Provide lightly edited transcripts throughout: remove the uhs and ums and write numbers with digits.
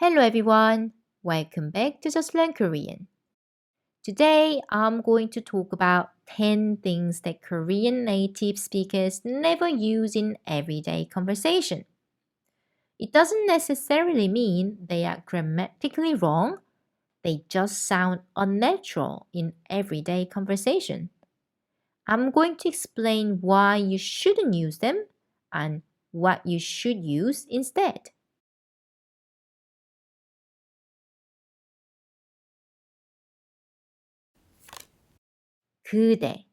Hello everyone, welcome back to Just Learn Korean. Today I'm going to talk about 10 things that Korean native speakers never use in everyday conversation. It doesn't necessarily mean they are grammatically wrong, they just sound unnatural in everyday conversation. I'm going to explain why you shouldn't use them and what you should use instead. 그대.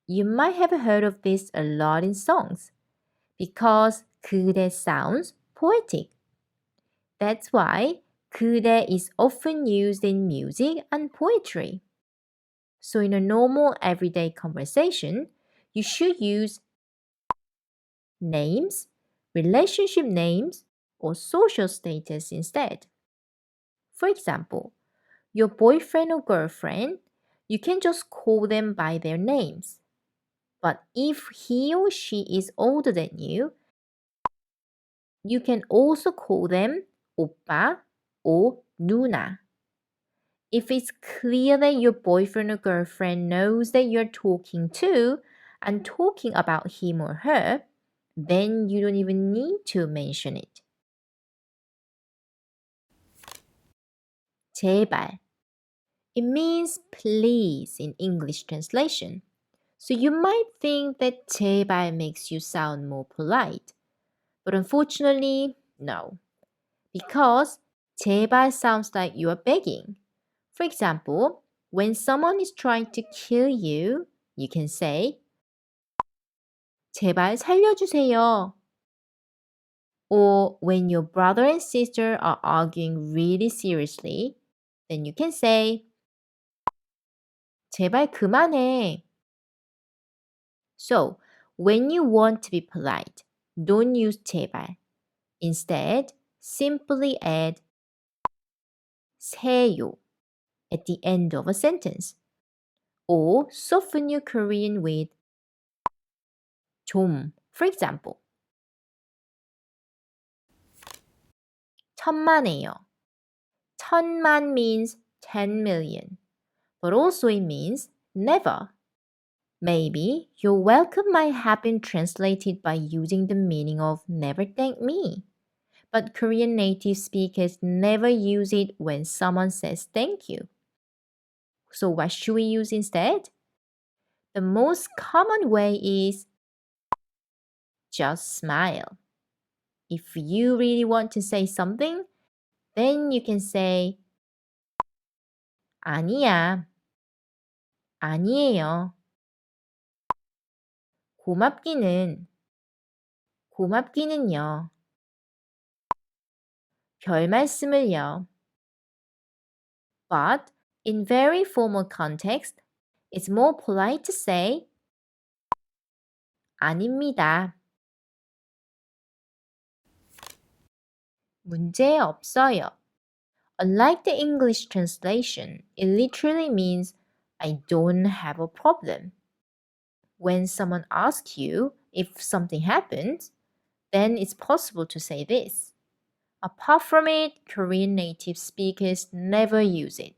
You might have heard of this a lot in songs because 그대 sounds poetic. That's why 그대 is often used in music and poetry. So in a normal everyday conversation, you should use names, relationship names, or social status instead. For example, your boyfriend or girlfriend, you can just call them by their names. But if he or she is older than you can also call them 오빠 or 누나. If it's clear that your boyfriend or girlfriend knows that you're talking to and talking about him or her, then you don't even need to mention it. 제발. It means please in English translation. So you might think that 제발 makes you sound more polite. But unfortunately, no. Because 제발 sounds like you are begging. For example, when someone is trying to kill you, you can say 제발 살려주세요. Or when your brother and sister are arguing really seriously, then you can say 제발 그만해. So, when you want to be polite, don't use 제발. Instead, simply add 세요 at the end of a sentence. Or soften your Korean with 좀. For example, 천만에요. 천만 means 10 million, but also it means never. Maybe your welcome might have been translated by using the meaning of never thank me. But Korean native speakers never use it when someone says thank you. So what should we use instead? The most common way is just smile. If you really want to say something, then you can say 아니야, 아니에요. 고맙기는, 고맙기는요. 별 말씀을요. But in very formal context, it's more polite to say 아닙니다. 문제 없어요. Unlike the English translation, it literally means I don't have a problem. When someone asks you if something happens, then it's possible to say this. Apart from it, Korean native speakers never use it.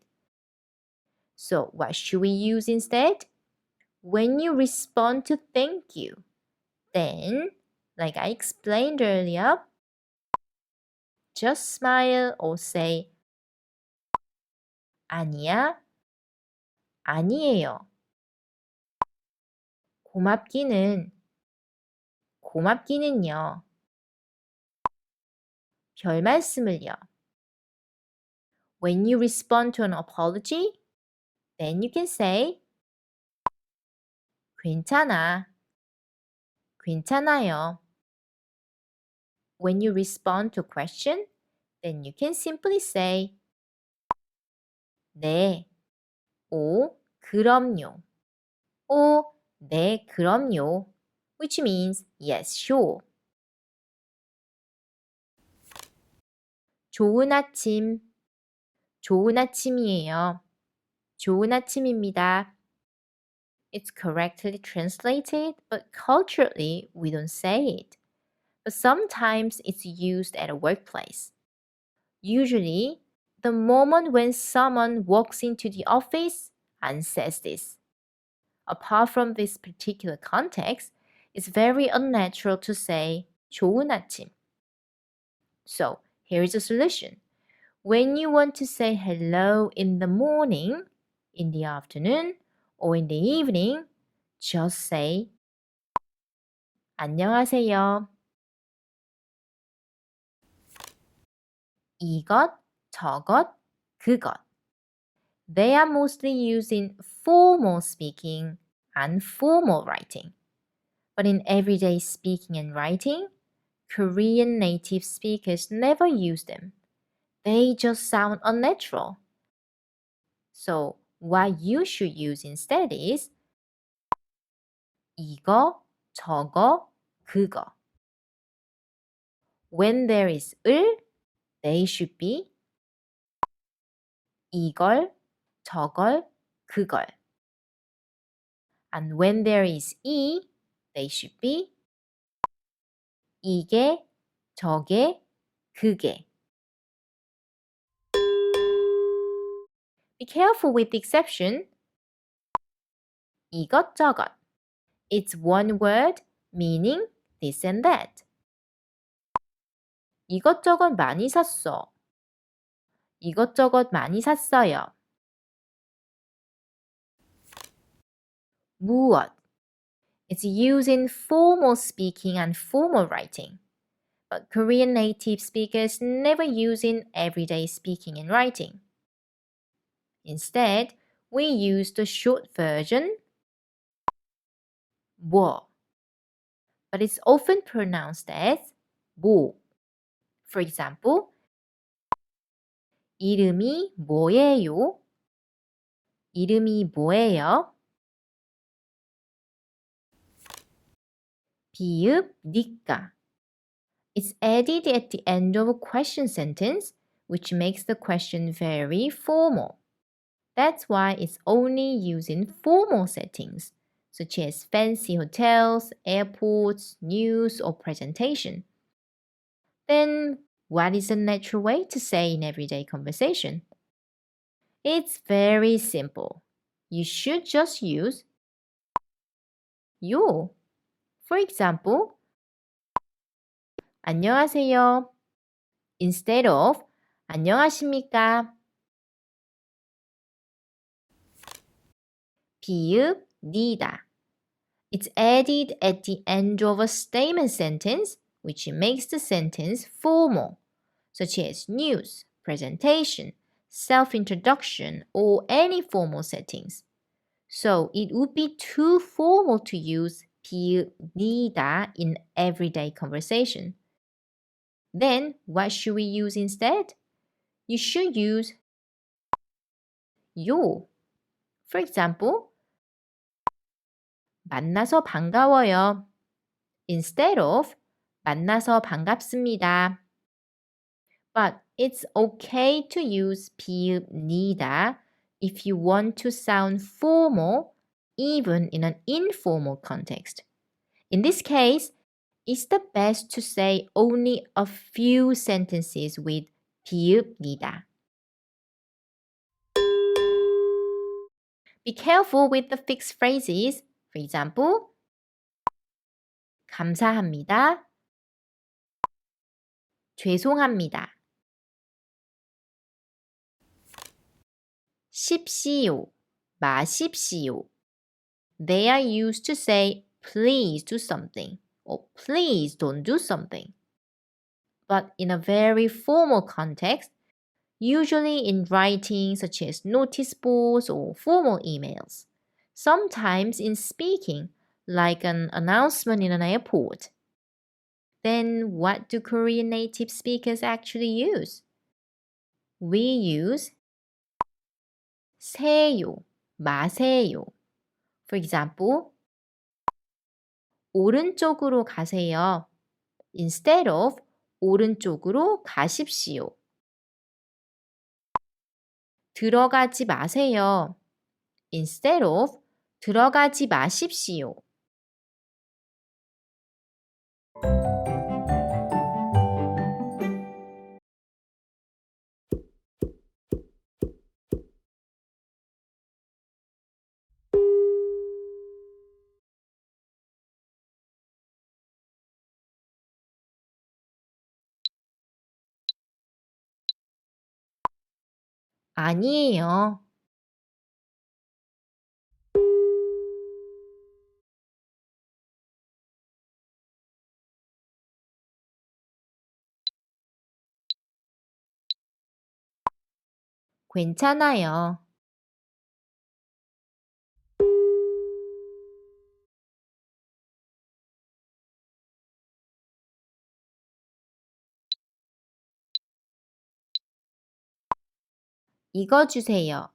So what should we use instead? When you respond to thank you, then, like I explained earlier, just smile or say 아니야, 아니에요. 고맙기는, 고맙기는요. 별 말씀을요. When you respond to an apology, then you can say 괜찮아, 괜찮아요. When you respond to a question, then you can simply say 네, 오, 그럼요. or 네, 그럼요, which means yes, sure. 좋은 아침, 좋은 아침이에요. 좋은 아침입니다. It's correctly translated, but culturally we don't say it. But sometimes it's used at a workplace. Usually, the moment when someone walks into the office and says this. Apart from this particular context, it's very unnatural to say 좋은 아침. So, here is a solution. When you want to say hello in the morning, in the afternoon, or in the evening, just say 안녕하세요. 이것, 저것, 그것. They are mostly used in formal speaking and formal writing. But in everyday speaking and writing, Korean native speakers never use them. They just sound unnatural. So what you should use instead is 이거, 저거, 그거. When there is 을, they should be 이걸, 저걸, 그걸. And when there is 이, they should be 이게, 저게, 그게. Be careful with the exception 이것저것. It's one word meaning this and that. 이것저것 많이 샀어. 이것저것 많이 샀어요. 무엇. It's used in formal speaking and formal writing. But Korean native speakers never use in everyday speaking and writing. Instead, we use the short version 뭐. But it's often pronounced as 뭐. For example, 이름이 뭐예요? 이름이 뭐예요? 비읍 니까. It's added at the end of a question sentence, which makes the question very formal. That's why it's only used in formal settings, such as fancy hotels, airports, news, or presentation. Then, what is a natural way to say in everyday conversation? It's very simple. You should just use 요. For example, 안녕하세요. Instead of 안녕하십니까. 비읍 니다. It's added at the end of a statement sentence, which makes the sentence formal, such as news, presentation, self-introduction, or any formal settings. So it would be too formal to use 비읍 니다 in everyday conversation. Then what should we use instead? You should use 요. For example, 만나서 반가워요. Instead of 만나서 반갑습니다. But it's okay to use 비읍 니다 if you want to sound formal even in an informal context. In this case, it's the best to say only a few sentences with 비읍 니다. Be careful with the fixed phrases. For example, 감사합니다. 죄송합니다. 십시오, 마십시오. They are used to say please do something or please don't do something. But in a very formal context, usually in writing such as notice boards or formal emails, sometimes in speaking like an announcement in an airport. Then what do Korean native speakers actually use? We use 세요, 마세요. For example, 오른쪽으로 가세요. Instead of 오른쪽으로 가십시오. 들어가지 마세요. Instead of 들어가지 마십시오. 아니에요. 괜찮아요. 이거 주세요.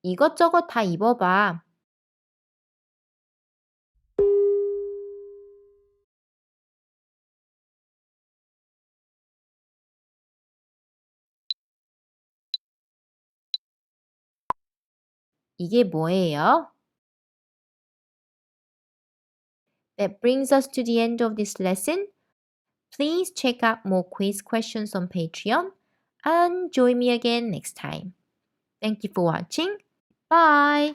이것저것 다 입어봐. 이게 뭐예요? That brings us to the end of this lesson. Please check out more quiz questions on Patreon and join me again next time. Thank you for watching. Bye!